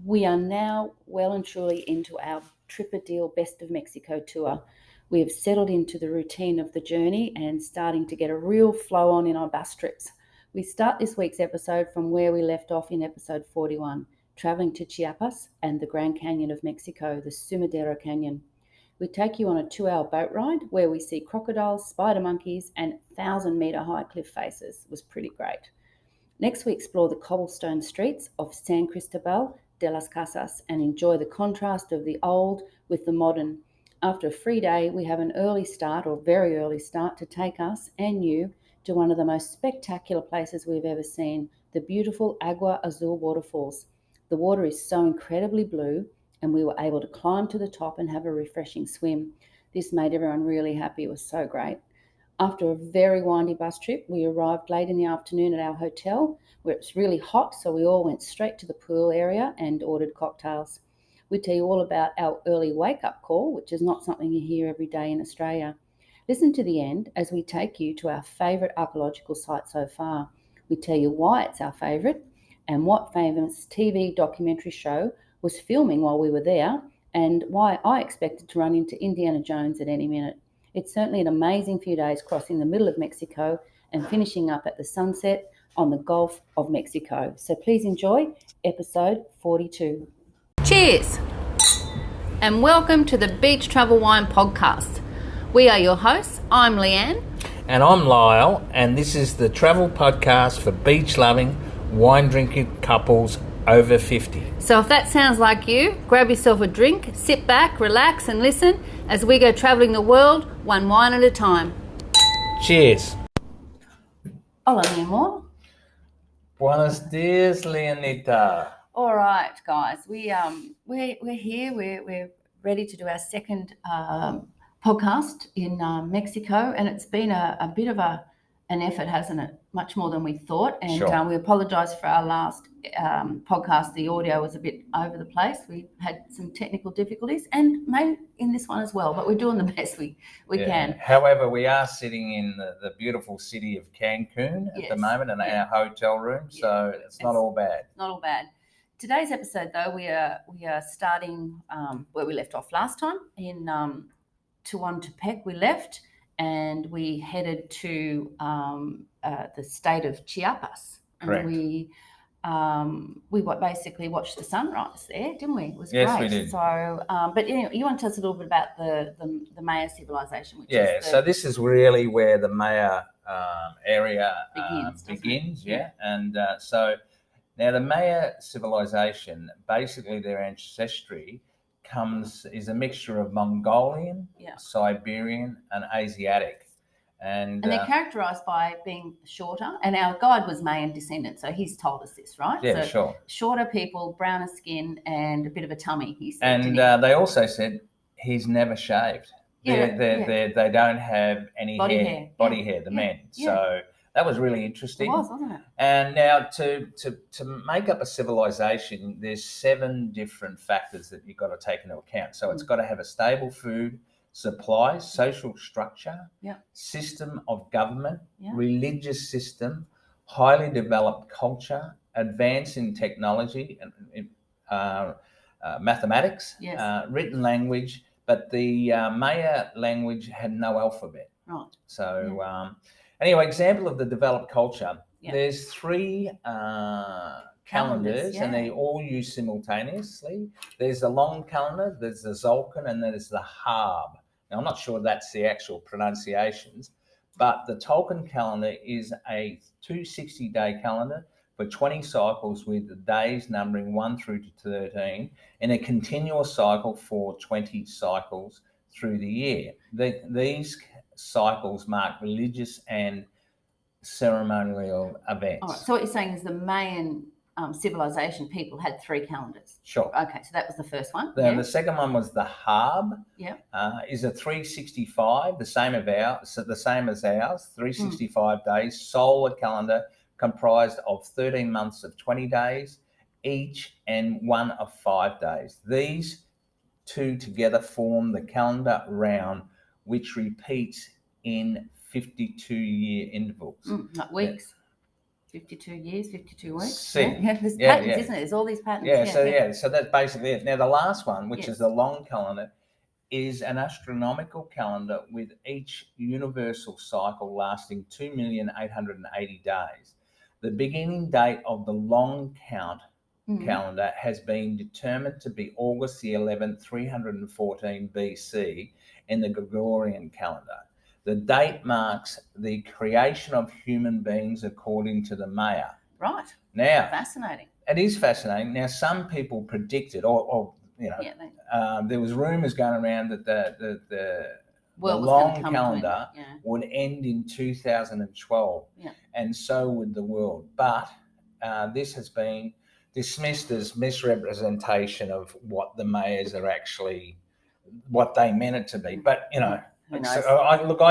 We are now well and truly into our Tripadeal Best of Mexico tour. We have settled into the routine of the journey and starting to get a real flow on in our bus trips. We start this week's episode from where we left off in episode 41, traveling to Chiapas and the Grand Canyon of Mexico, the Sumidero Canyon. We take you on a 2-hour boat ride where we see crocodiles, spider monkeys, and 1,000-metre high cliff faces. It was pretty great. Next, we explore the cobblestone streets of San Cristobal de las Casas and enjoy the contrast of the old with the modern. After a free day, we have an early start or very early start to take us and you to one of the most spectacular places we've ever seen, the beautiful Agua Azul waterfalls. The water is so incredibly blue and we were able to climb to the top and have a refreshing swim. This made everyone really happy. It was so great. After a very windy bus trip, we arrived late in the afternoon at our hotel where it's really hot, so we all went straight to the pool area and ordered cocktails. We tell you all about our early wake-up call, which is not something you hear every day in Australia. Listen to the end as we take you to our favourite archaeological site so far. We tell you why it's our favourite and what famous TV documentary show was filming while we were there and why I expected to run into Indiana Jones at any minute. It's certainly an amazing few days crossing the middle of Mexico and finishing up at the sunset on the Gulf of Mexico. So please enjoy episode 42. Cheers and welcome to the Beach Travel Wine Podcast. We are your hosts. I'm Leanne. And I'm Lyle, and this is the travel podcast for beach-loving, wine-drinking couples over 50. So if that sounds like you, grab yourself a drink, sit back, relax and listen as we go travelling the world one wine at a time. Cheers. Hola, mi amor. Buenos dias, Leonita. All right, guys, we're here. We're ready to do our second podcast in Mexico, and it's been a bit of an effort, hasn't it? Much more than we thought, and Sure. We apologise for our last podcast. The audio was a bit over the place. We had some technical difficulties, and maybe in this one as well. But we're doing the best we can. However, we are sitting in the beautiful city of Cancun at the moment in our hotel room, so it's not all bad. Not all bad. Today's episode, though, we are starting where we left off last time in Tehuantepec. We left and we headed to the state of Chiapas. Correct. And we basically watched the sunrise there, didn't we? It was Yes, great. we did. So, but you want to tell us a little bit about the Maya civilization? Which is so this is really where the Maya area begins. And so now the Maya civilization, basically their ancestry is a mixture of Mongolian, Siberian, and Asiatic. And they're characterised by being shorter. And our guide was Mayan descendant, so he's told us this, right? Yeah, so sure. Shorter people, browner skin, and a bit of a tummy, he said. And they also said he's never shaved. They don't have any body hair, the men. So that was really interesting. It was, wasn't it? And now to make up a civilization, there's 7 different factors that you've got to take into account. So it's got to have a stable food supply, social structure, system of government, religious system, highly developed culture, advance in technology and mathematics, written language, but the Maya language had no alphabet. Right. So anyway, example of the developed culture. There's 3 calendars, and they all used simultaneously. There's the long calendar, there's the Zolkin, and there's the Harb. Now, I'm not sure that's the actual pronunciations, but the Tolkien calendar is a 260-day calendar for 20 cycles with the days numbering 1 through to 13 in a continuous cycle for 20 cycles through the year. These cycles mark religious and ceremonial events. All right. So what you're saying is the Mayan civilization people had 3 calendars. Sure. Okay, so that was the first one. The second one was the Harb. Yeah. Is a 365, the same as ours, 365 days, solar calendar comprised of 13 months of 20 days each and one of 5 days. These 2 together form the calendar round, which repeats in 52-year intervals. Like weeks. 52 years, 52 weeks. See. Yeah, there's patterns, isn't it? There's all these patterns. So that's basically it. Now, the last one, which Yes. is the long calendar, is an astronomical calendar with each universal cycle lasting 2,880 days. The beginning date of the long count calendar has been determined to be August the 11th, 314 BC in the Gregorian calendar. The date marks the creation of human beings according to the Maya. Right. Now, fascinating. It is fascinating. Now, some people predicted, there was rumours going around that the long calendar would end in 2012, and so would the world. But this has been dismissed as misrepresentation of what the Mayas are actually, what they meant it to be. But, I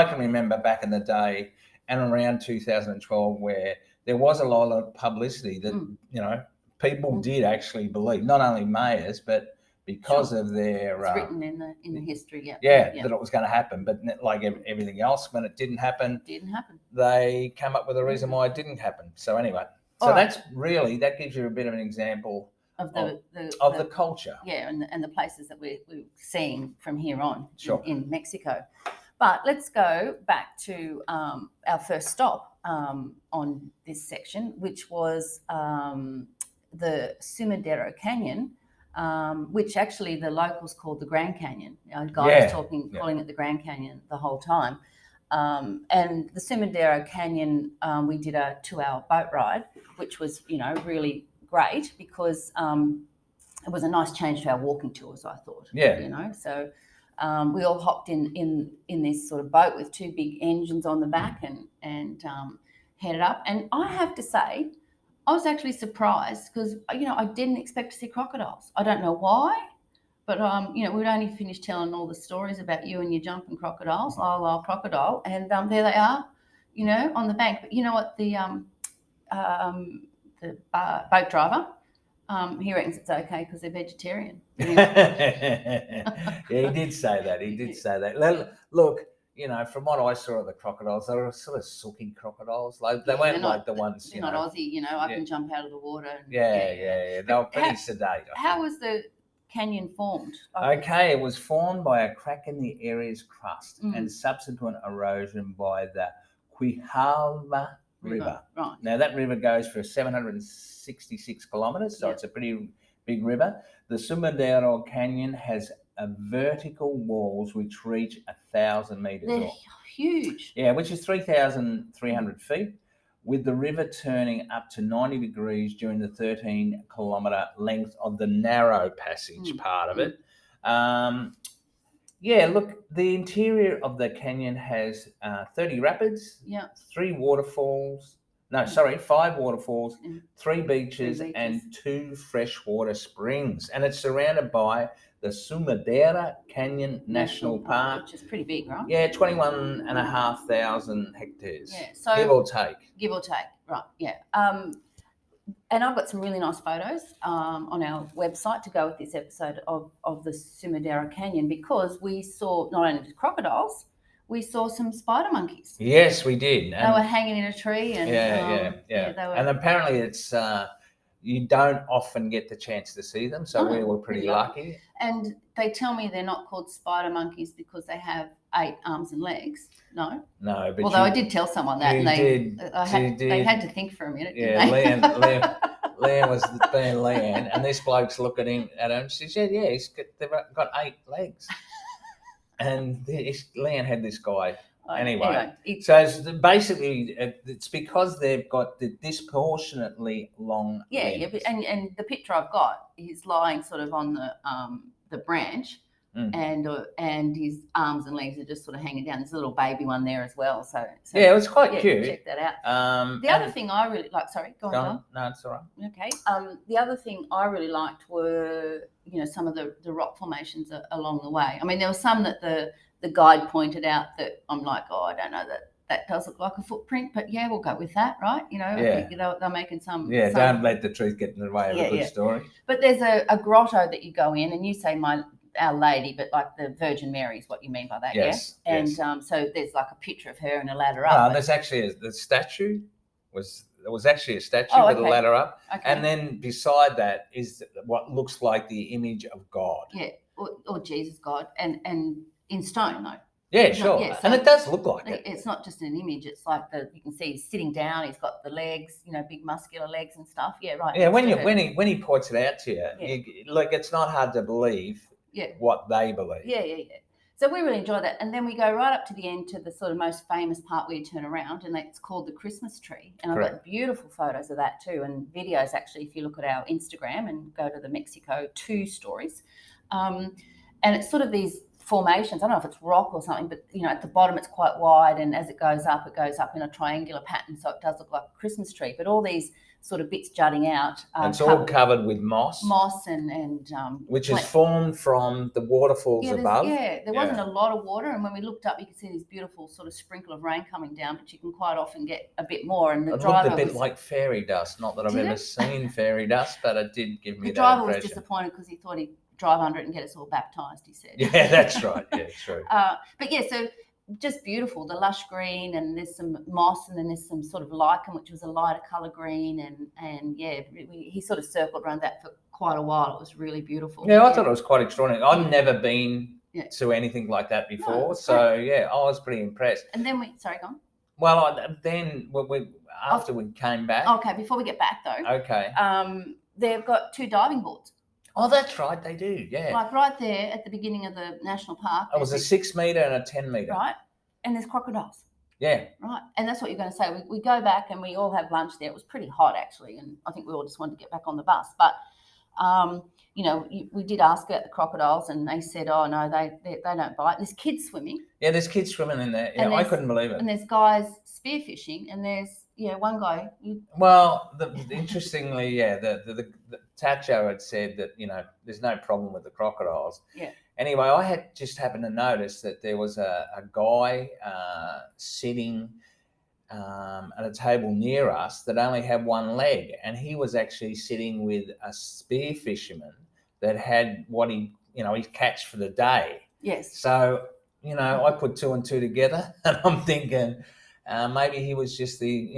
can remember back in the day and around 2012 where there was a lot of publicity that, people did actually believe, not only Mayas, but because of their... It's written in the history, that it was going to happen. But like everything else, when it didn't happen, they came up with a reason why it didn't happen. So anyway, that gives you a bit of an example of the culture. Yeah, and the places that we're seeing from here on in Mexico. But let's go back to our first stop on this section, which was the Sumidero Canyon, which actually the locals called the Grand Canyon. Our guy was calling it the Grand Canyon the whole time. And the Sumidero Canyon, we did a 2-hour boat ride, which was, really great because it was a nice change to our walking tours, I thought. Yeah. So we all hopped in this sort of boat with 2 big engines on the back and headed up. And I have to say, I was actually surprised because, I didn't expect to see crocodiles. I don't know why, but, we'd only finished telling all the stories about you and your jumping crocodiles, la crocodile, and there they are, on the bank. But you know what, the boat driver, he reckons it's okay because they're vegetarian. Yeah, he did say that. Look, from what I saw of the crocodiles, they were sort of sulky crocodiles. Like they weren't like the ones, They're not Aussie, I can jump out of the water. They were pretty sedate. How was the canyon formed? Okay, it was formed by a crack in the area's crust and subsequent erosion by the Quijalba River. Right. Now, that river goes for 766 kilometres, so it's a pretty big river. The Sumidero Canyon has vertical walls which reach 1,000 metres. They're huge. Yeah, which is 3,300 feet, with the river turning up to 90 degrees during the 13-kilometre length of the narrow passage part of it. The interior of the canyon has 30 rapids, 5 waterfalls, 3 beaches, and 2 freshwater springs. And it's surrounded by the Sumidero Canyon National Park. Which is pretty big, right? Yeah, 21,500 hectares, so give or take. Give or take, right, yeah. And I've got some really nice photos on our website to go with this episode of the Sumidero Canyon because we saw not only the crocodiles, we saw some spider monkeys. Yes, we did. They were hanging in a tree. And, And apparently it's you don't often get the chance to see them, so we were pretty lucky. And they tell me they're not called spider monkeys because they have 8 arms and legs. No, but although I did tell someone that, and they had to think for a minute. Yeah, Leanne was being Leanne, and this bloke's looking at him. She said, "Yeah, they've got 8 legs." And Leanne had this guy. Anyway, so it's because they've got the disproportionately long limbs. And the picture I've got, he's lying sort of on the branch, and his arms and legs are just sort of hanging down. There's a little baby one there as well. So it was quite cute. Check that out. The other thing I really like. Sorry, go on. No, it's all right. Okay. The other thing I really liked were some of the rock formations along the way. I mean, there were some that the guide pointed out that I'm like, I don't know that does look like a footprint, but we'll go with that, right? I think they're making some. Yeah, don't let the truth get in the way of a good story. But there's a grotto that you go in, and you say Our Lady, but like the Virgin Mary is what you mean by that, yes, yeah? And so there's like a picture of her and a ladder up. There's actually the statue was there was actually a statue with a ladder up. Okay. And then beside that is what looks like the image of God. Yeah, or Jesus, God, and in stone though. Yeah, sure. Yeah, so and it does look like it. It's not just an image. It's like you can see he's sitting down. He's got the legs, big muscular legs and stuff. Yeah, right. Yeah, when he points it out to you, like it's not hard to believe what they believe. Yeah. So we really enjoy that. And then we go right up to the end to the sort of most famous part where you turn around, and it's called the Christmas tree. And I've got beautiful photos of that too, and videos actually if you look at our Instagram and go to the Mexico 2 stories. And it's sort of these formations. I don't know if it's rock or something, but at the bottom it's quite wide, and as it goes up in a triangular pattern, so it does look like a Christmas tree. But all these sort of bits jutting out. It's all covered with moss. Moss and which is formed from the waterfalls above. Yeah, there wasn't a lot of water, and when we looked up, you could see this beautiful sort of sprinkle of rain coming down, but you can quite often get a bit more. And it looked a bit like fairy dust. Not that I've ever seen fairy dust, but it did give me that impression. The driver was disappointed because he thought he'd drive under it and get us all baptised, he said. Yeah, that's right. Yeah, true. But yeah, so just beautiful, the lush green, and there's some moss, and then there's some sort of lichen, which was a lighter colour green, and he sort of circled around that for quite a while. It was really beautiful. Yeah, I thought it was quite extraordinary. I've never been to anything like that before, so I was pretty impressed. And then sorry, go on. Well, then after we came back. Okay, before we get back though. Okay. They've got 2 diving boards. Oh, that's right, they do, yeah. Like right there at the beginning of the national park. It was a 6 metre and a 10 metre. Right, and there's crocodiles. Yeah. Right, and that's what you're going to say. We go back and we all have lunch there. It was pretty hot actually, and I think we all just wanted to get back on the bus. But, we did ask about the crocodiles, and they said, oh, no, they don't bite. There's kids swimming. Yeah, there's kids swimming in there. Yeah, I couldn't believe it. And there's guys spearfishing, and there's one guy. Well, interestingly, the Tacho had said that there's no problem with the crocodiles. Yeah. Anyway, I had just happened to notice that there was a guy sitting at a table near us that only had one leg, and he was actually sitting with a spear fisherman that had what his catch for the day. Yes. So I put 2 and 2 together, and I'm thinking. Maybe he was just the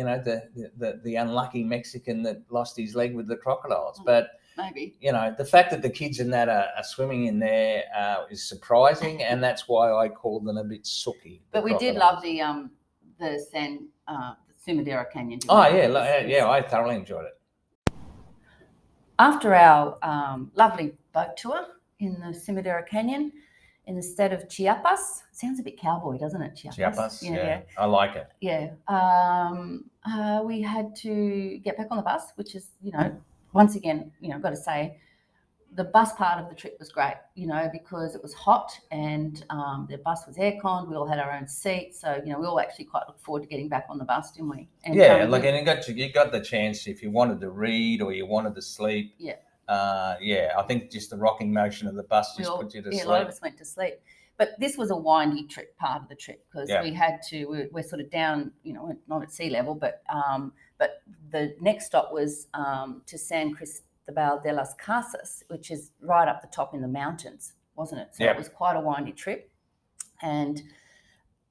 unlucky Mexican that lost his leg with the crocodiles. But maybe the fact that the kids in that are swimming in there is surprising, and that's why I called them a bit sooky. But we did love the Sumidero Canyon. Oh yeah, I thoroughly enjoyed it. After our lovely boat tour in the Sumidero Canyon, in the state of Chiapas. It sounds a bit cowboy, doesn't it? Chiapas, yeah. I like it. Yeah. We had to get back on the bus, which is, once again, I've got to say, the bus part of the trip was great, because it was hot and the bus was airconned. We all had our own seats, so we all actually quite looked forward to getting back on the bus, didn't we? And, and you got the chance if you wanted to read or you wanted to sleep. Yeah. I think just the rocking motion of the bus just put you to sleep. A lot of us went to sleep. But this was a windy trip, part of the trip, because we had to, we're sort of down, not at sea level, but the next stop was to San Cristobal de las Casas, which is right up the top in the mountains, wasn't it? So it was quite a windy trip. And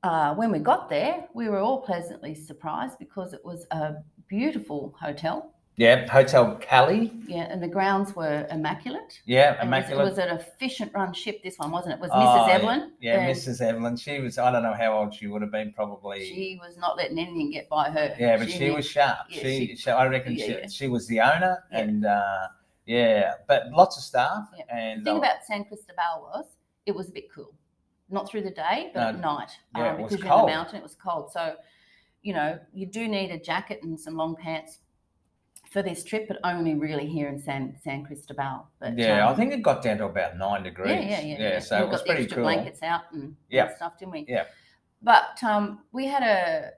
when we got there, we were all pleasantly surprised because it was a beautiful hotel. Yeah, Hotel Cali. Yeah, and the grounds were immaculate. Yeah, immaculate. It was an efficient-run ship, this one, wasn't it? It was Mrs. Evelyn. Yeah, Mrs. Evelyn. She was, I don't know how old she would have been, probably. She was not letting anything get by her. Yeah, but she was sharp. Yeah, I reckon she was the owner, and but lots of staff. Yeah. And the thing about San Cristobal was it was a bit cool. Not through the day, but at night. Yeah, it was because cold. You're in the mountain, it was cold. So, you do need a jacket and some long pants for this trip, but only really here in San Cristobal. But, I think it got down to about 9 degrees. Yeah. So it was pretty cool. We got the extra blankets out and stuff, didn't we? Yeah. But we had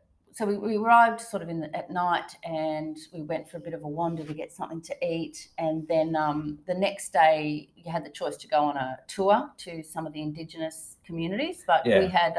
we arrived sort of at night, and we went for a bit of a wander to get something to eat. And then the next day you had the choice to go on a tour to some of the Indigenous communities, but we had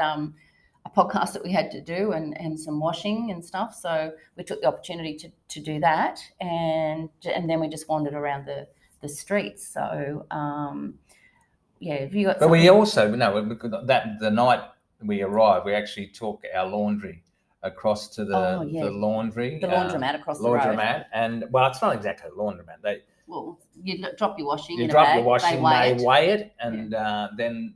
a podcast that we had to do and some washing and stuff. So we took the opportunity to do that, and then we just wandered around the streets. So have you got? But we also the night we arrived, we actually took our laundry across to the laundry. The laundromat across the road. Laundromat, and well, it's not exactly a laundromat. You drop your washing in a drop bag. Your washing, they weigh it, and then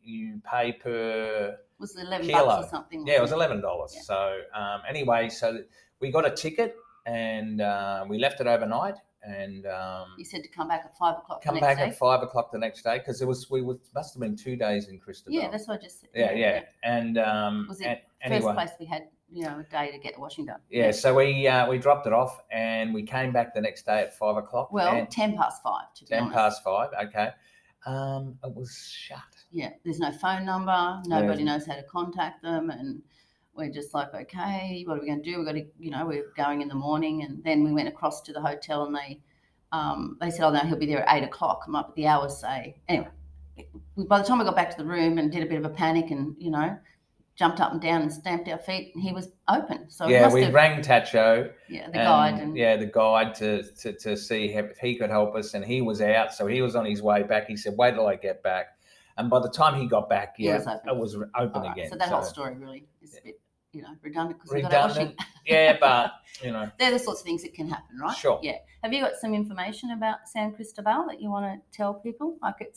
you pay per. Was it $11 kilo. or something? Yeah, it was $11. Yeah. So anyway, so we got a ticket and we left it overnight. And you said to come back at 5 o'clock. Come back at 5 o'clock the next day because must have been 2 days in Cristobal. Yeah, that's what I just said. Yeah. And was it first place we had a day to get the washing done? Yeah, so we dropped it off and we came back the next day at 5 o'clock. Well, 10 past 5 to be honest. 10 past 5, okay. It was shut. Yeah, there's no phone number. Nobody knows how to contact them, and we're just like, okay, what are we going to do? We've got to, we're going in the morning, and then we went across to the hotel, and they said, oh no, he'll be there at 8 o'clock. I'm up at the hours say. Anyway, by the time we got back to the room and did a bit of a panic, and jumped up and down and stamped our feet, and he was open. So we rang Tacho. Yeah, the guide. The guide to see if he could help us, and he was out, so he was on his way back. He said, wait till I get back. And by the time he got back, it was open again. So that whole story really is a bit, redundant because we got washing. Yeah, but they're the sorts of things that can happen, right? Sure. Yeah. Have you got some information about San Cristobal that you want to tell people? Like it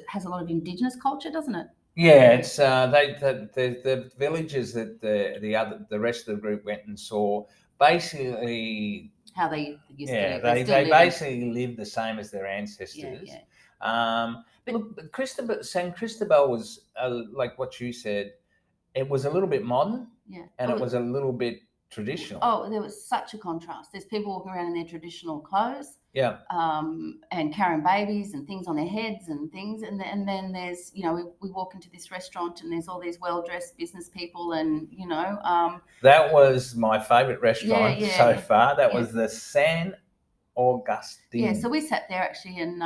has a lot of Indigenous culture, doesn't it? Yeah, it's the villages that the rest of the group went and saw basically how they used to live. They basically lived the same as their ancestors. Yeah. But San Cristobal was like what you said. It was a little bit modern, and it was a little bit traditional. Oh, there was such a contrast. There's people walking around in their traditional clothes, and carrying babies and things on their heads and things, and then there's we walk into this restaurant and there's all these well-dressed business people, and that was my favourite restaurant so far. That was the San Augustine. Yeah, so we sat there actually and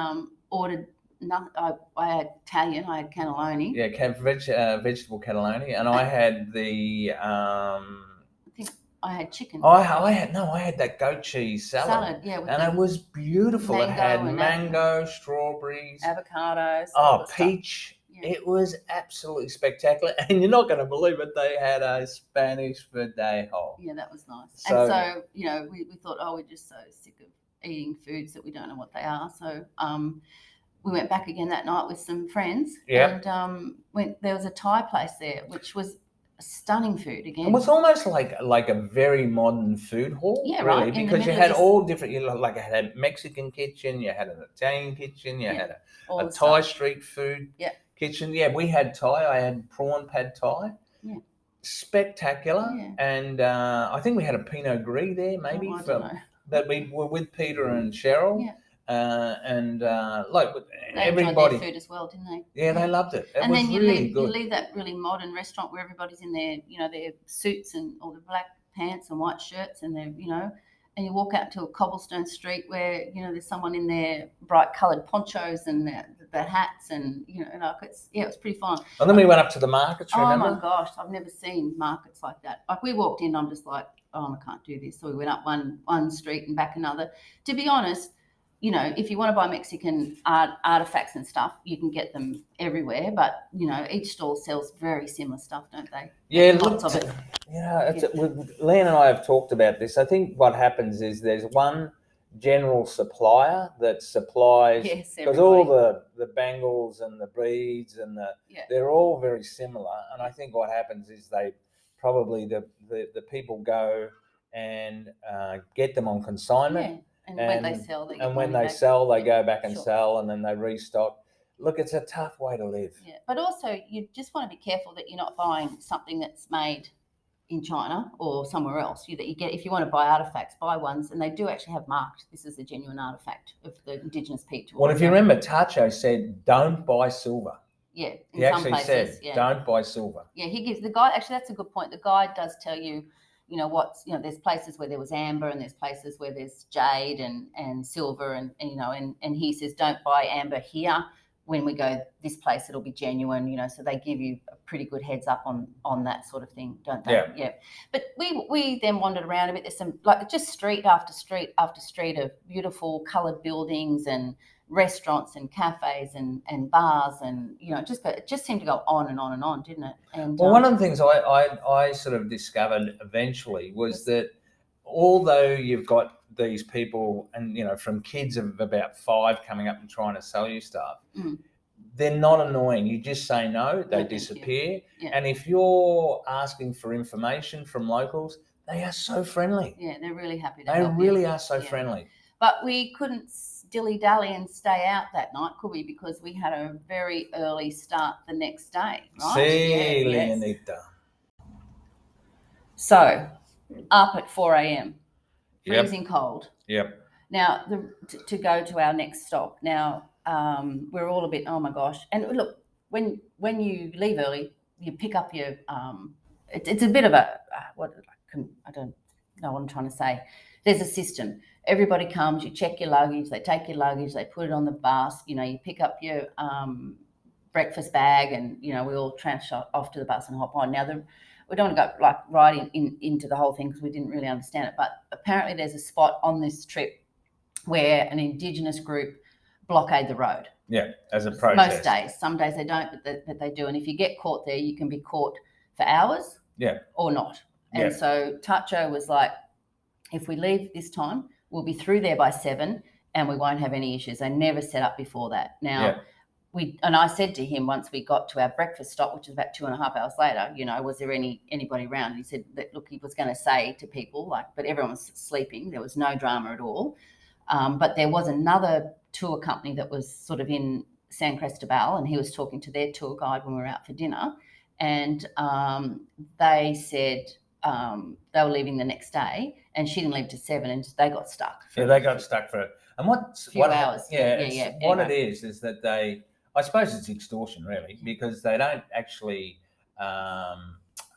ordered. I had Italian. I had cannelloni. Yeah, vegetable cannelloni, and I had the. I think I had chicken. I had that goat cheese salad. And it was beautiful. It had mango, strawberries, avocados. Oh, peach. Yeah. It was absolutely spectacular, and you're not going to believe it. They had a Spanish verdejo. Yeah, that was nice. So we thought, we're just so sick of eating foods that we don't know what they are. So we went back again that night with some friends. Yeah. And there was a Thai place there, which was stunning food again. It was almost like a very modern food hall, really, because you had all different. Like I had a Mexican kitchen, you had an Italian kitchen, you had a Thai street food kitchen. Yeah, we had Thai. I had prawn pad Thai. Yeah, spectacular. Yeah. And I think we had a Pinot Gris there, maybe. I don't know. That we were with Peter and Cheryl. Yeah. They everybody enjoyed their food as well, didn't they? Yeah, they loved it. And was then you really good. You leave that really modern restaurant where everybody's in their, their suits and all the black pants and white shirts, and they're, and you walk out to a cobblestone street where there's someone in their bright coloured ponchos and the hats, and it was pretty fun. And then we went up to the markets. Remember? Oh my gosh, I've never seen markets like that. Like we walked in, I'm just like, I can't do this. So we went up one street and back another. To be honest, if you want to buy Mexican artifacts and stuff, you can get them everywhere. But, each stall sells very similar stuff, don't they? Yeah, lots of it. Leanne and I have talked about this. I think what happens is there's one general supplier that supplies, because all the bangles and the beads and they're all very similar. And I think what happens is they probably the people go and get them on consignment. Yeah. And when they sell, they go back and sell, and then they restock. Look, it's a tough way to live. Yeah, but also you just want to be careful that you're not buying something that's made in China or somewhere else. That you get, if you want to buy artifacts, buy ones, and they do actually have marked this is a genuine artifact of the Indigenous people. Well, if you remember, Tacho said, "Don't buy silver." Yeah, he actually said, "Don't buy silver." Yeah, he gives the guide. Actually, that's a good point. The guide does tell you. There's places where there was amber, and there's places where there's jade and silver, and he says don't buy amber here. When we go this place, it'll be genuine, so they give you a pretty good heads up on that sort of thing, don't they? Yeah. But we then wandered around a bit. There's some just street after street after street of beautiful coloured buildings and restaurants and cafes and bars and, you know, it just seemed to go on and on and on, didn't it? And well, one of the things I sort of discovered eventually was that although you've got these people and, you know, from kids of about 5 coming up and trying to sell you stuff, they're not annoying. You just say no, they disappear. Yeah. And if you're asking for information from locals, they are so friendly. Yeah, they're really happy to They help really you. are so friendly. But we couldn't dilly-dally and stay out that night, could we? Because we had a very early start the next day, right? Sí, Leonita. So, up at 4 a.m, freezing cold. Yep. Now, to go to our next stop. Now, we're all a bit, oh my gosh. And look, when you leave early, you pick up your, it's a bit of a, I don't know what I'm trying to say. There's a system. Everybody comes, you check your luggage, they take your luggage, they put it on the bus, you know, you pick up your breakfast bag and, you know, we all transfer off to the bus and hop on. Now, we don't want to go like right into the whole thing because we didn't really understand it, but apparently there's a spot on this trip where an Indigenous group blockade the road. Yeah, as a protest. Most days. Some days they don't, but they do. And if you get caught there, you can be caught for hours or not. And so Tacho was like, if we leave this time, we'll be through there by 7 and we won't have any issues. They never set up before that. Now, I said to him once we got to our breakfast stop, which was about 2.5 hours later, you know, was there anybody around? He said that, look, he was going to say to people, but everyone was sleeping. There was no drama at all. But there was another tour company that was sort of in San Cristobal, and he was talking to their tour guide when we were out for dinner. And they said they were leaving the next day, and she didn't leave till 7, and they got stuck. They got stuck for it. And what hours. What it is that they, I suppose it's extortion really, because they don't actually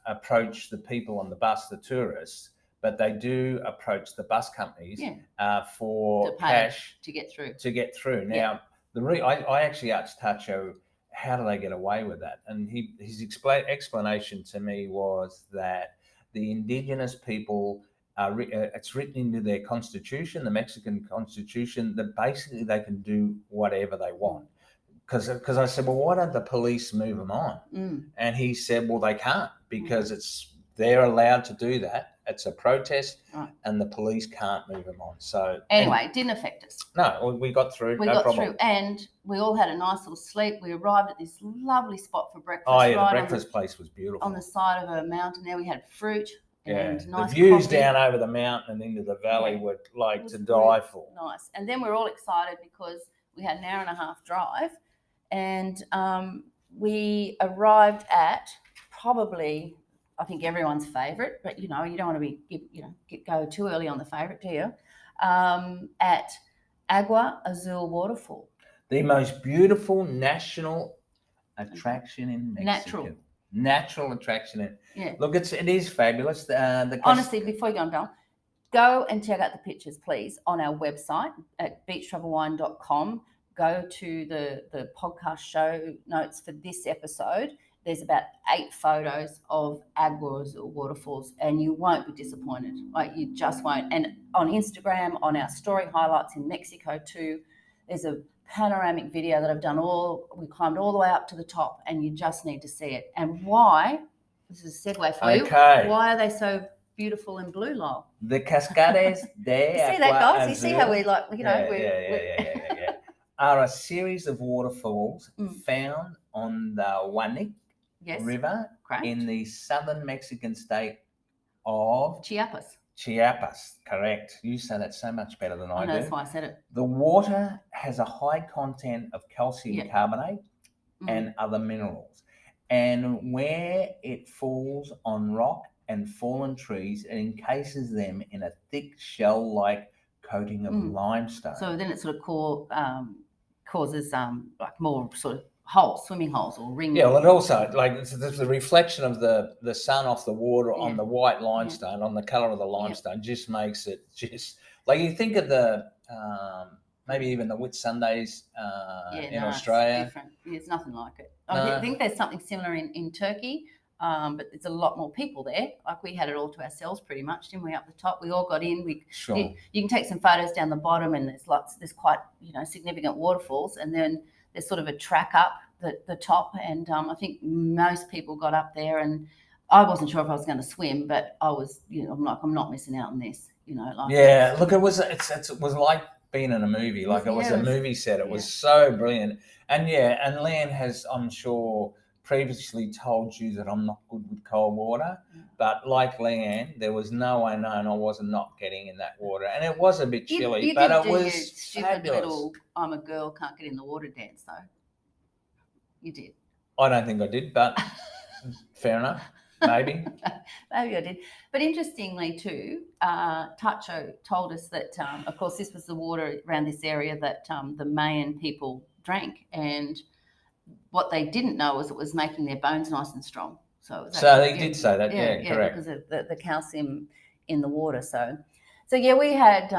approach the people on the bus, the tourists, but they do approach the bus companies for cash to get through. Now, I actually asked Tacho, how do they get away with that? And his explanation to me was that the Indigenous people, it's written into their constitution, the Mexican constitution, that basically they can do whatever they want. Because I said, well, why don't the police move them on? And he said, well, they can't, because they're allowed to do that. It's a protest, and the police can't move them on. So anyway, it didn't affect us. No, we got through. We got through, and we all had a nice little sleep. We arrived at this lovely spot for breakfast. Oh yeah, the breakfast place was beautiful. On the side of a mountain there, we had fruit and nice the views coffee down over the mountain and into the valley were like to die for. Nice. And then we're all excited because we had an hour and a half drive, and we arrived at probably, I think, everyone's favourite, but you know, you don't want to go too early on the favourite, do you? At Agua Azul waterfall, the most beautiful national attraction in Mexico. Natural attraction. Look, it is fabulous. Honestly, before you go on, go and check out the pictures, please, on our website at beachtravelwine.com. Go to the podcast show notes for this episode. There's about 8 photos of Agua Azul waterfalls, and you won't be disappointed. Like, you just won't. And on Instagram, on our story highlights in Mexico too, there's a panoramic video that I've done. We climbed all the way up to the top, and you just need to see it. And why? This is a segue for you. Why are they so beautiful in blue, Lyle? The Cascades de Agua. You see that, guys? You see how we like, you know, are a series of waterfalls found on the Huanic River in the southern Mexican state of Chiapas, correct. You say that so much better than I do. That's why I said it. The water has a high content of calcium carbonate and other minerals. And where it falls on rock and fallen trees, it encases them in a thick shell-like coating of limestone. So then it sort of causes like more sort of holes, swimming holes or rings. Yeah, well, it also, like, the reflection of the sun off the water on the white limestone, on the colour of the limestone, just makes it just, like, you think of the, maybe even the Whitsundays in Australia. It's different. There's nothing like it. I think there's something similar in Turkey. but there's a lot more people there. Like we had it all to ourselves pretty much, didn't we? Up the top, we all got in. You can take some photos down the bottom, and there's quite significant waterfalls, and then there's sort of a track up the top, and I think most people got up there, and I wasn't sure if I was going to swim, but I was, I'm not missing out on this, Look, it was like being in a movie. Like it was a movie set. It was so brilliant. And Leanne has, I'm sure, previously told you that I'm not good with cold water, but like Leanne, there was no way known I wasn't not getting in that water, and it was a bit chilly, but it was stupid little I'm a girl, can't get in the water dance though. You did. I don't think I did, but fair enough. Maybe. Maybe I did. But interestingly too, Tacho told us that, of course, this was the water around this area that the Mayan people drank, and what they didn't know was it was making their bones nice and strong. So they did say that, correct. Because of the calcium in the water. So we had,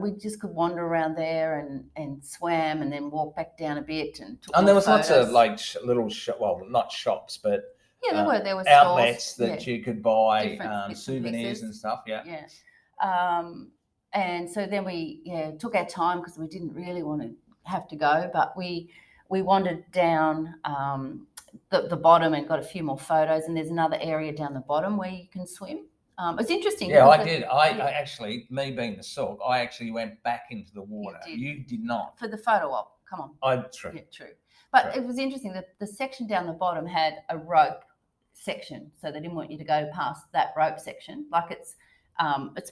we just could wander around there and swam, and then walk back down a bit and took there was photos. Lots of like little not shops, but there were outlets stores, that you could buy souvenirs and stuff. And so then we took our time because we didn't really want to have to go, but we wandered down the bottom and got a few more photos, and there's another area down the bottom where you can swim. It's interesting. Yeah, I did. I actually, me being the sook, I actually went back into the water. You did not. For the photo op, come on. True. Yeah, true. But it was interesting that the section down the bottom had a rope section, so they didn't want you to go past that rope section. Like it's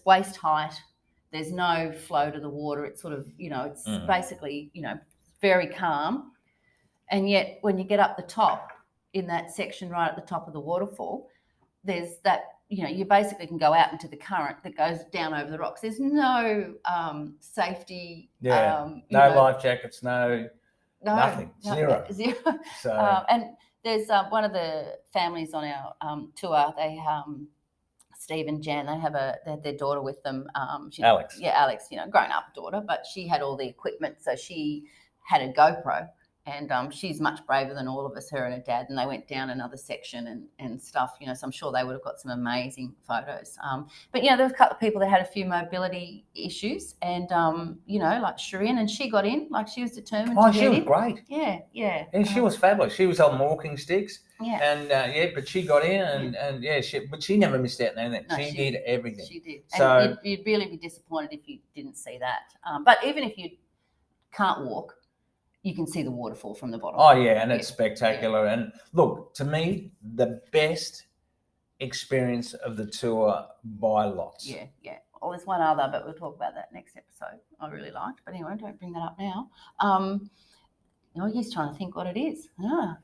waist height. There's no flow to the water. It's sort of, it's basically, very calm. And yet when you get up the top in that section right at the top of the waterfall, there's that, you basically can go out into the current that goes down over the rocks. There's no safety. No life jackets, nothing. Zero. So. And there's one of the families on our tour, they Steve and Jan, they had their daughter with them. Alex. Yeah, Alex, grown up daughter, but she had all the equipment, so she had a GoPro, and she's much braver than all of us, her and her dad, and they went down another section and stuff, so I'm sure they would have got some amazing photos. But there was a couple of people that had a few mobility issues, and like Shireen, and she got in, like she was determined to get in. She was great. Yeah. And she was fabulous. She was on walking sticks. Yeah. And but she got in, but she never missed out on anything. No, she did everything. She did. So and you'd really be disappointed if you didn't see that. But even if you can't walk, you can see the waterfall from the bottom. Oh yeah, and it's spectacular. Yeah. And look, to me, the best experience of the tour by lots. Yeah. Well, there's one other, but we'll talk about that next episode. I really liked, but anyway, don't bring that up now. He's trying to think what it is.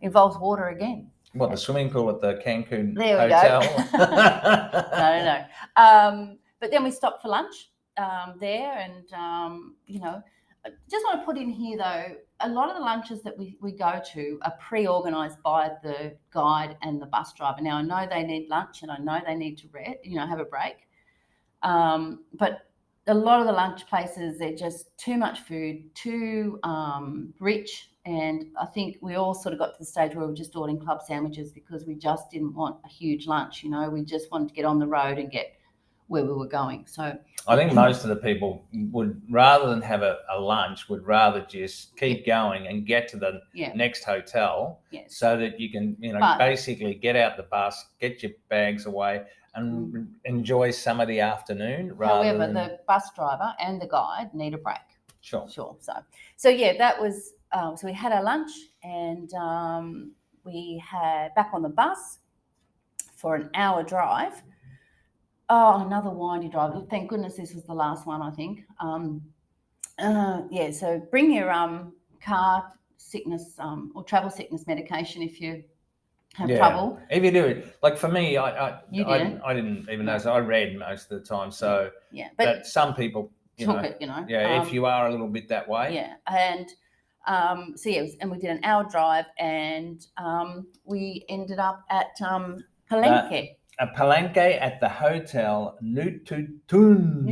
Involves water again. What, the swimming pool at the Cancun hotel? No. But then we stopped for lunch there, and I just want to put in here though, a lot of the lunches that we go to are pre-organised by the guide and the bus driver. Now I know they need lunch, and I know they need to have a break, but a lot of the lunch places, they're just too much food, too rich. And I think we all sort of got to the stage where we were just ordering club sandwiches because we just didn't want a huge lunch. We just wanted to get on the road and get where we were going. So I think most of the people would, rather than have a lunch, would rather just keep going and get to the next hotel, so that you can, basically get out the bus, get your bags away, and enjoy some of the afternoon. However, the bus driver and the guide need a break. Sure. So that was. So we had our lunch, and we had back on the bus for an hour drive. Oh, another windy drive. Thank goodness this was the last one, I think. So bring your car sickness or travel sickness medication if you have trouble. If you do it, like for me, I didn't even know. So I read most of the time. So but some people took it. If you are a little bit that way. Yeah, and. And we did an hour drive, and we ended up at Palenque. A Palenque at the Hotel Nututun.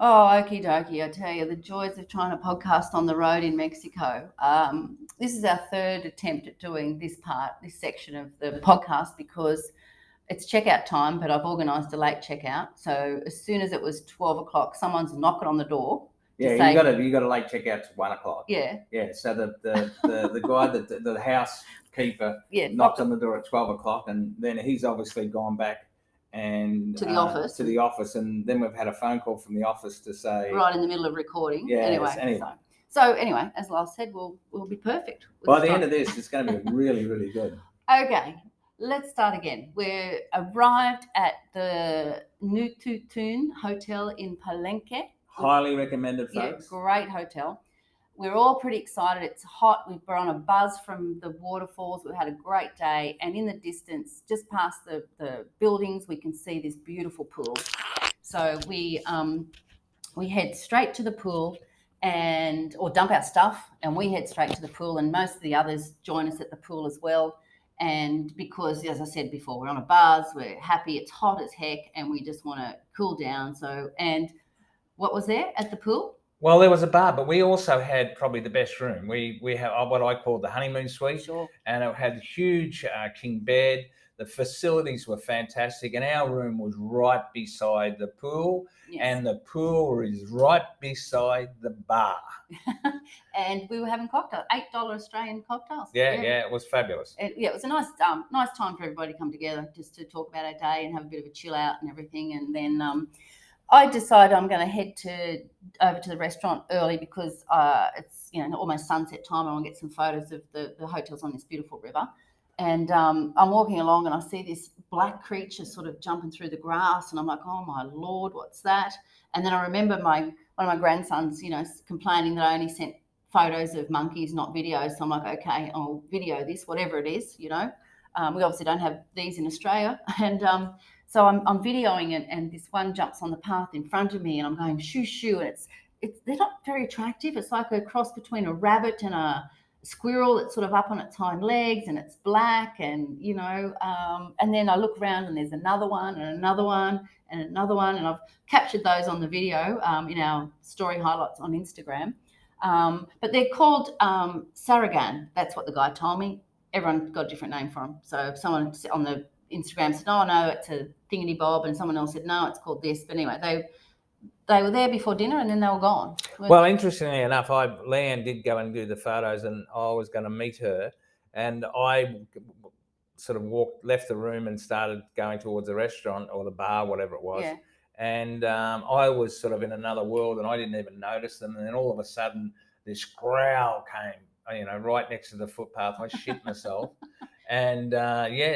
Oh, okie dokie. I tell you, the joys of trying to podcast on the road in Mexico. This is our third attempt at doing this section of the podcast, because it's checkout time, but I've organised a late checkout. So as soon as it was 12 o'clock, someone's knocking on the door. Yeah, you got a late checkout to 1 o'clock. Yeah. Yeah. So the guy the housekeeper knocks on the door at 12 o'clock, and then he's obviously gone back and to the office, and then we've had a phone call from the office to say right in the middle of recording. Yeah. Anyway. So anyway, as Lars said, we'll be perfect. By the end of this, it's going to be really, really good. Okay. Let's start again. We arrived at the Nututun Hotel in Palenque. Highly recommended, folks. Yeah, great hotel. We're all pretty excited. It's hot. We're on a buzz from the waterfalls. We've had a great day. And in the distance, just past the buildings, we can see this beautiful pool. So we head straight to the pool or dump our stuff, and we head straight to the pool, and most of the others join us at the pool as well. And because, as I said before, we're on a buzz, we're happy, it's hot as heck, and we just want to cool down. And what was there at the pool? Well, there was a bar, but we also had probably the best room. We have what I call the honeymoon suite. Sure. And it had a huge king bed. The facilities were fantastic, and our room was right beside the pool. Yes. And the pool is right beside the bar. And we were having cocktails, $8 Australian cocktails. Yeah, it was fabulous. It was a nice time for everybody to come together, just to talk about our day and have a bit of a chill out and everything. And then I decided I'm going to head over to the restaurant early, because it's almost sunset time. I want to get some photos of the hotels on this beautiful river. And I'm walking along, and I see this black creature sort of jumping through the grass, and I'm like, oh my Lord, what's that? And then I remember one of my grandsons, complaining that I only sent photos of monkeys, not videos. So I'm like, okay, I'll video this, whatever it is. We obviously don't have these in Australia, and so I'm videoing it, and this one jumps on the path in front of me, and I'm going shoo shoo, and they're not very attractive. It's like a cross between a rabbit and a squirrel that's sort of up on its hind legs, and it's black, and and then I look around, and there's another one and another one and another one, and I've captured those on the video in our story highlights on Instagram. But they're called Saragan. That's what the guy told me. Everyone got a different name for them. So if someone on the Instagram said, oh no, it's a thingity bob, and someone else said, no, it's called this. But anyway, they were there before dinner, and then they were gone. Well, interestingly enough, Leanne did go and do the photos, and I was going to meet her, and I sort of left the room and started going towards the restaurant or the bar, whatever it was. Yeah. And I was sort of in another world, and I didn't even notice them. And then all of a sudden, this growl came, right next to the footpath. I shit myself. And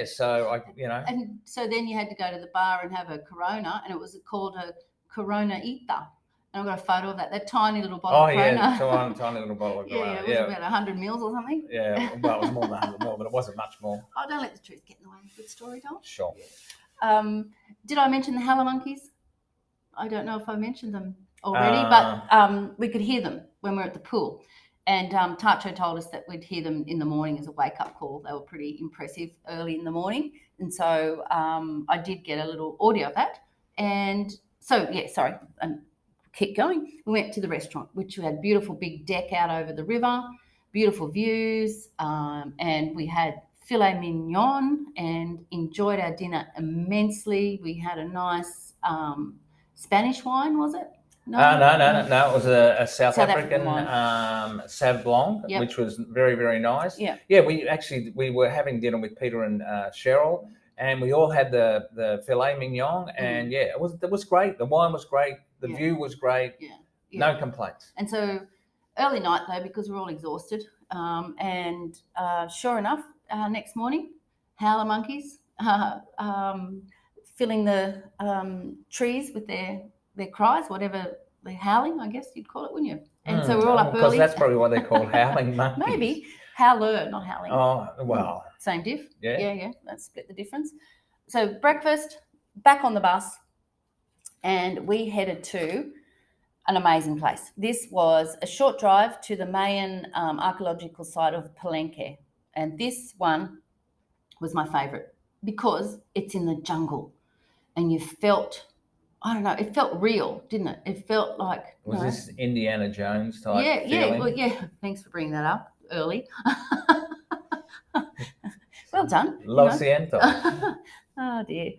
so I. And so then you had to go to the bar and have a Corona, and it was called a Corona-ita. And I've got a photo of that tiny little bottle of Corona. Oh, yeah, tiny little bottle of Corona. Yeah, it was about 100 mils or something. Yeah, well, it was more than 100 mil, but it wasn't much more. Oh, don't let the truth get in the way of a good story, Don. Sure. Did I mention the howler monkeys? I don't know if I mentioned them already, but we could hear them when we were at the pool. And Tacho told us that we'd hear them in the morning as a wake-up call. They were pretty impressive early in the morning. And so I did get a little audio of that. And so, and keep going. We went to the restaurant, which had beautiful big deck out over the river, beautiful views, and we had filet mignon and enjoyed our dinner immensely. We had a nice Spanish wine, was it? No. It was a South African Sauv Blanc, yep. Which was very, very nice. Yeah. Yeah, we were having dinner with Peter and Cheryl, and we all had the filet mignon, and it was great. The wine was great. The view was great. Yeah. No complaints. And so early night though, because we're all exhausted, and sure enough, next morning, howler monkeys filling the trees with their cries, whatever they're howling, I guess you'd call it, wouldn't you? And so we're all up early. Because that's probably what they're called, howling monkeys. Maybe. Howler, not howling. Oh, well. Same diff. Yeah. Yeah. Let's split the difference. So breakfast, back on the bus, and we headed to an amazing place. This was a short drive to the Mayan archaeological site of Palenque. And this one was my favourite because it's in the jungle, and you felt I don't know, it felt real, didn't it? It felt like, Was this Indiana Jones type feeling? Well, yeah. Thanks for bringing that up early. Well done. Lo siento. Oh dear.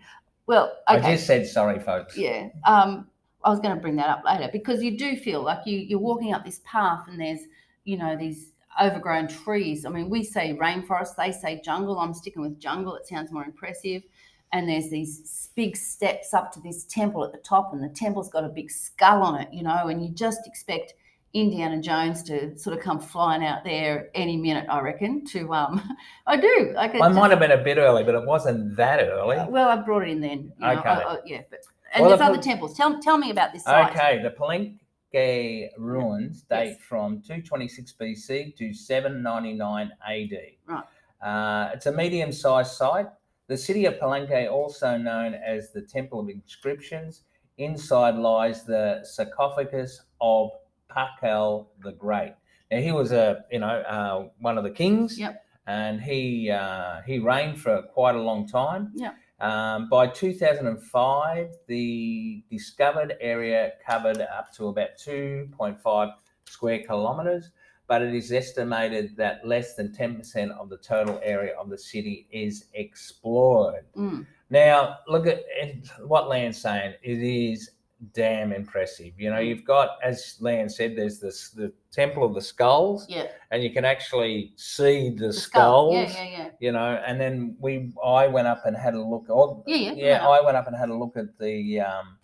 Well, okay. I just said sorry, folks. Yeah. I was going to bring that up later because you do feel like you're walking up this path and there's, these overgrown trees. I mean, we say rainforest, they say jungle. I'm sticking with jungle. It sounds more impressive. And there's these big steps up to this temple at the top, and the temple's got a big skull on it, and you just expect Indiana Jones to sort of come flying out there any minute, I reckon. I do. I might have been a bit early, but it wasn't that early. Well, I brought it in then. Okay. Yeah, and there's other temples. Tell me about this site. Okay, the Palenque ruins date from 226 BC to 799 AD. Right. It's a medium-sized site. The city of Palenque, also known as the Temple of Inscriptions, inside lies the sarcophagus of Pakal the Great. Now he was one of the kings. Yep. And he reigned for quite a long time. Yeah. By 2005, the discovered area covered up to about 2.5 square kilometres, but it is estimated that less than 10% of the total area of the city is explored. Now, look at what Leanne's saying. It is damn impressive. You've got, as Leanne said, there's the Temple of the Skulls. Yeah. And you can actually see the skulls. Yeah. And then I went up and had a look. I went up and had a look at the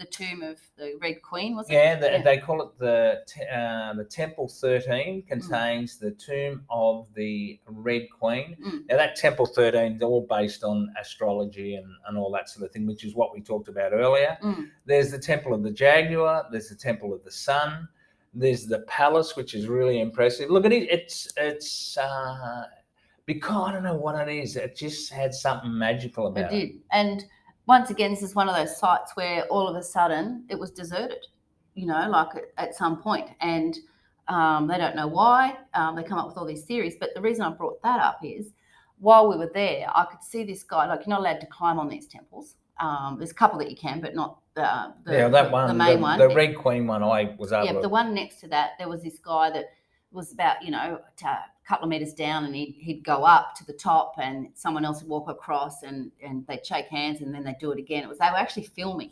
tomb of the Red Queen, was it? Yeah, they call it the Temple 13 contains the tomb of the Red Queen. Now that Temple 13 is all based on astrology and all that sort of thing, which is what we talked about earlier. There's the Temple of the Jaguar. There's the Temple of the Sun. There's the palace, which is really impressive. Look at it. It's because I don't know what it is. It just had something magical about it. It did. And once again, this is one of those sites where all of a sudden it was deserted, like at some point. And they don't know why. They come up with all these theories. But the reason I brought that up is while we were there, I could see this guy, like you're not allowed to climb on these temples. There's a couple that you can, but not the main one. The Red Queen one I was able to... Yeah, the one next to that, there was this guy that was about, a couple of metres down, and he'd go up to the top and someone else would walk across and they'd shake hands and then they'd do it again. They were actually filming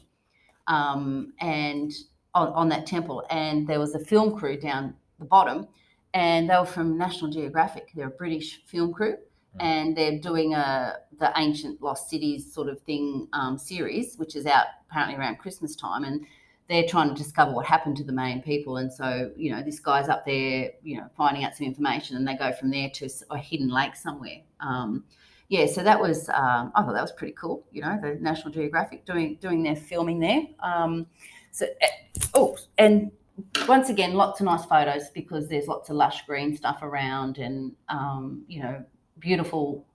and on that temple, and there was a film crew down the bottom, and they were from National Geographic. They're a British film crew. And they're doing the Ancient Lost Cities sort of thing series, which is out apparently around Christmas time, and they're trying to discover what happened to the Mayan people. And so, this guy's up there, finding out some information, and they go from there to a hidden lake somewhere. So that was, I thought that was pretty cool, the National Geographic doing their filming there. And once again, lots of nice photos because there's lots of lush green stuff around and, beautiful.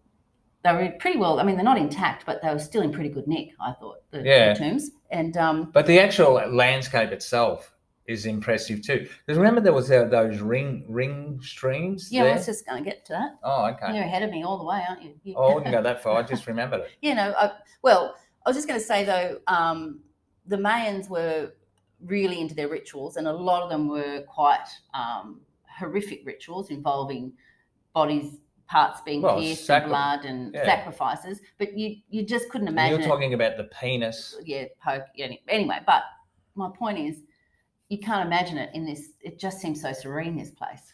They were pretty well, I mean, they're not intact, but they were still in pretty good nick, I thought, the tombs. And but the actual landscape itself is impressive too. Because remember there was those ring streams Yeah, there? I was just going to get to that. Oh, okay. You're ahead of me all the way, aren't you? Oh, I wouldn't go that far. I just remembered it. I was just going to say, though, the Mayans were really into their rituals, and a lot of them were quite horrific rituals involving parts being pierced and blood and sacrifices, but you just couldn't imagine. You're talking about the penis. Yeah, poke. Anyway, but my point is, you can't imagine it in this. It just seems so serene, this place.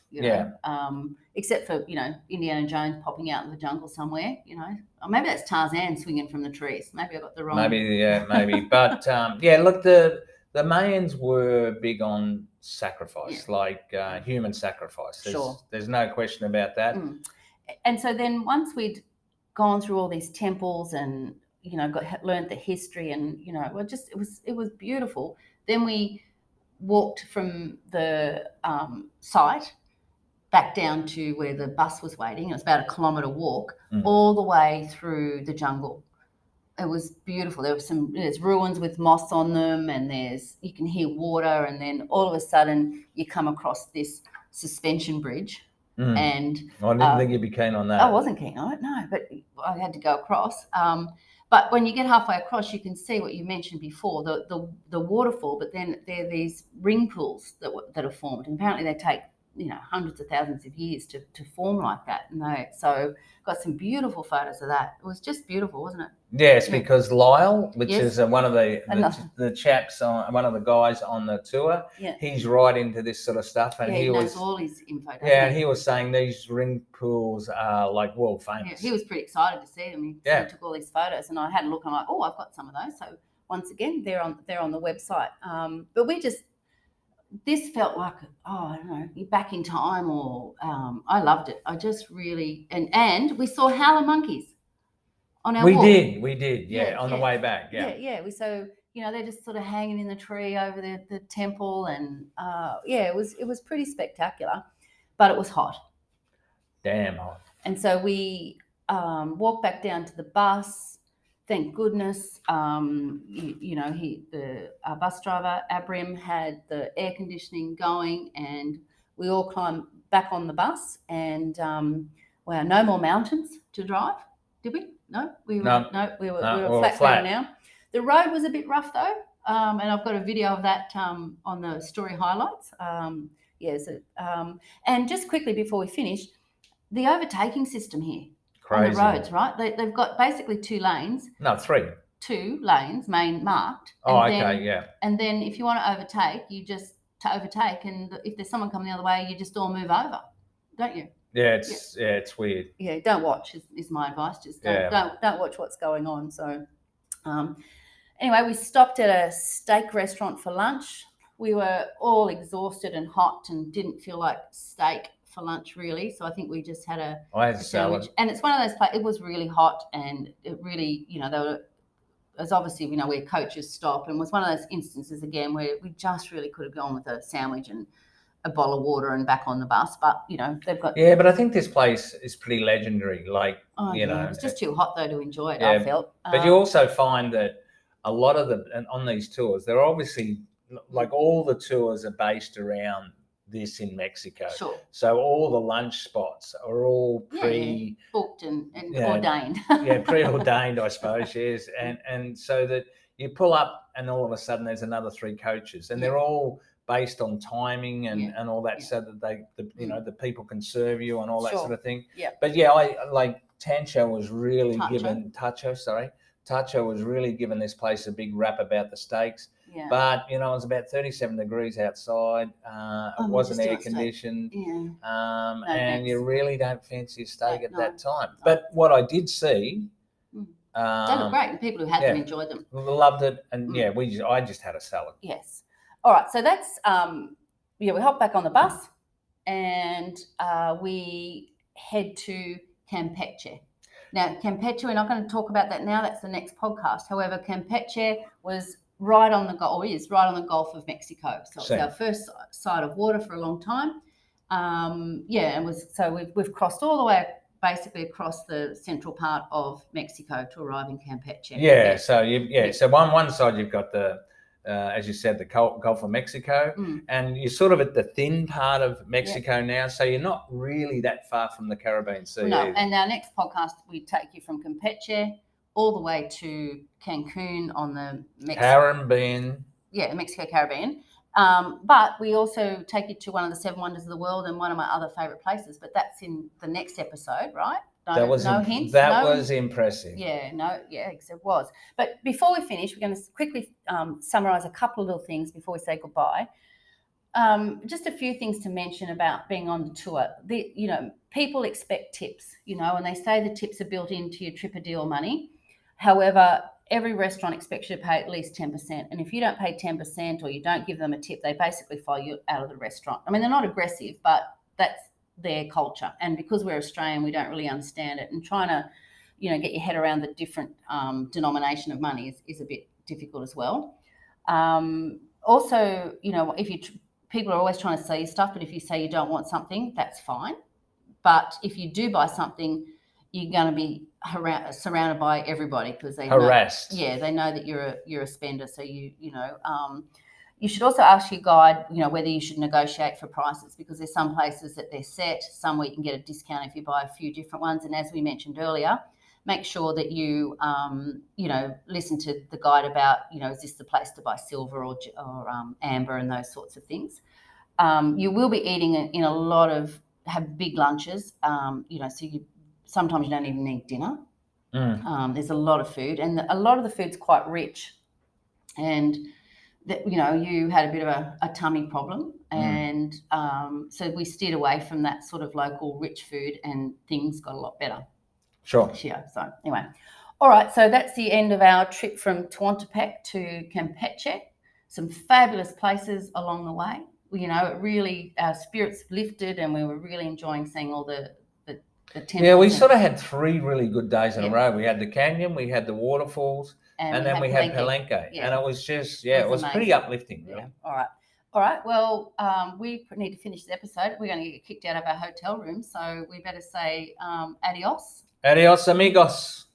Except for Indiana Jones popping out in the jungle somewhere. Or maybe that's Tarzan swinging from the trees. Maybe I got the wrong. Maybe. But look, the Mayans were big on sacrifice, like human sacrifice. There's no question about that. And so then once we'd gone through all these temples and learned the history and it was beautiful. Then we walked from the site back down to where the bus was waiting. It was about a kilometre walk all the way through the jungle. It was beautiful. There's ruins with moss on them, and you can hear water, and then all of a sudden you come across this suspension bridge. And I didn't think you'd be keen on that. I wasn't keen on it, no, but I had to go across. But when you get halfway across, you can see what you mentioned before, the waterfall. But then there are these ring pools that are formed, and apparently they take hundreds of thousands of years to form like that. And so got some beautiful photos of that. It was just beautiful, wasn't it? Yes, because Lyle, which is one of the chaps, one of the guys on the tour, he's right into this sort of stuff, and he knows all his info. And he was saying these ring pools are like world famous. Yeah, he was pretty excited to see them. He took all these photos, and I had a look. And I'm like, oh, I've got some of those. So once again, they're on the website. But this felt like, I don't know, you're back in time, or I loved it. I just really and we saw howler monkeys on our walk. We did, on the way back, So they're just sort of hanging in the tree over the temple, and it was pretty spectacular, but it was hot, damn hot. And so we walked back down to the bus. Thank goodness, our bus driver, Abram, had the air conditioning going, and we all climbed back on the bus, and no more mountains to drive, did we? No, we were flat now. The road was a bit rough though, and I've got a video of that on the story highlights. And just quickly before we finish, the overtaking system here. Crazy. On the roads, right? They've got basically 2 lanes. No, 3. 2 lanes, main marked. And then if you want to overtake, you just overtake, and if there's someone coming the other way, you just all move over, don't you? Yeah, it's weird. Yeah, don't watch is my advice. Just don't watch what's going on. So, anyway, we stopped at a steak restaurant for lunch. We were all exhausted and hot and didn't feel like steak for lunch really, so I think we just had a salad. And it's one of those places. It was really hot, and it really, they were, as obviously where coaches stop, and was one of those instances again where we just really could have gone with a sandwich and a bottle of water and back on the bus, but they've got. Yeah, but I think this place is pretty legendary. Like it was just too hot though to enjoy it. I felt. But you also find that a lot of on these tours, they're obviously like all the tours are based around this in Mexico. Sure. So all the lunch spots are all booked and ordained. Preordained, I suppose, yes. And so that you pull up and all of a sudden there's another 3 coaches, and they're all based on timing and all that, so that the people can serve you and all that sort of thing. Yeah. But I like Tacho was really Tacho was really giving this place a big rap about the steaks. Yeah. But it was about 37 degrees outside. It wasn't air conditioned. Yeah. And you really don't fancy a steak at that time. No. But what I did see, they look great, and people who had them enjoyed them. Loved it, and I just had a salad. Yes. All right, so that's we hop back on the bus, and we head to Campeche. Now, Campeche, we're not going to talk about that now. That's the next podcast. However, Campeche was right on the Gulf of Mexico. So it's our first sight of water for a long time. We've crossed all the way basically across the central part of Mexico to arrive in Campeche. Yeah. So so one side you've got the as you said, the Gulf of Mexico, and you're sort of at the thin part of Mexico now, so you're not really that far from the Caribbean Sea. No, and our next podcast, we take you from Campeche all the way to Cancun on the Caribbean. Yeah, the Mexico Caribbean. But we also take you to one of the 7 wonders of the world and one of my other favourite places, but that's in the next episode, right? No hints. That was impressive. Yeah, it was. But before we finish, we're going to quickly summarise a couple of little things before we say goodbye. Just a few things to mention about being on the tour. People expect tips, and they say the tips are built into your Tripadeal money. However, every restaurant expects you to pay at least 10%. And if you don't pay 10% or you don't give them a tip, they basically fire you out of the restaurant. I mean, they're not aggressive, but that's their culture. And because we're Australian, we don't really understand it. And trying to, get your head around the different denomination of money is a bit difficult as well. Also, people are always trying to sell you stuff, but if you say you don't want something, that's fine. But if you do buy something, you're going to be surrounded by everybody because they harassed. They know that you're a spender. So you should also ask your guide, whether you should negotiate for prices, because there's some places that they're set, some where you can get a discount if you buy a few different ones. And as we mentioned earlier, make sure that you, listen to the guide about, is this the place to buy silver or amber and those sorts of things. You will be eating in a lot of, have big lunches, so sometimes you don't even need dinner. There's a lot of food, and a lot of the food's quite rich, and that, you had a bit of a tummy problem, and so we steered away from that sort of local rich food, and things got a lot better. Sure. Yeah. So anyway, all right. So that's the end of our trip from Tehuantepec to Campeche. Some fabulous places along the way. It really, our spirits lifted, and we were really enjoying seeing all the temples. Yeah, we sort of had 3 really good days in a row. We had the canyon, we had the waterfalls, and then we had Palenque. Yeah. And it was just, it was pretty uplifting. Really. Yeah. All right. Well, we need to finish the episode. We're going to get kicked out of our hotel room, so we better say adios. Adios, amigos.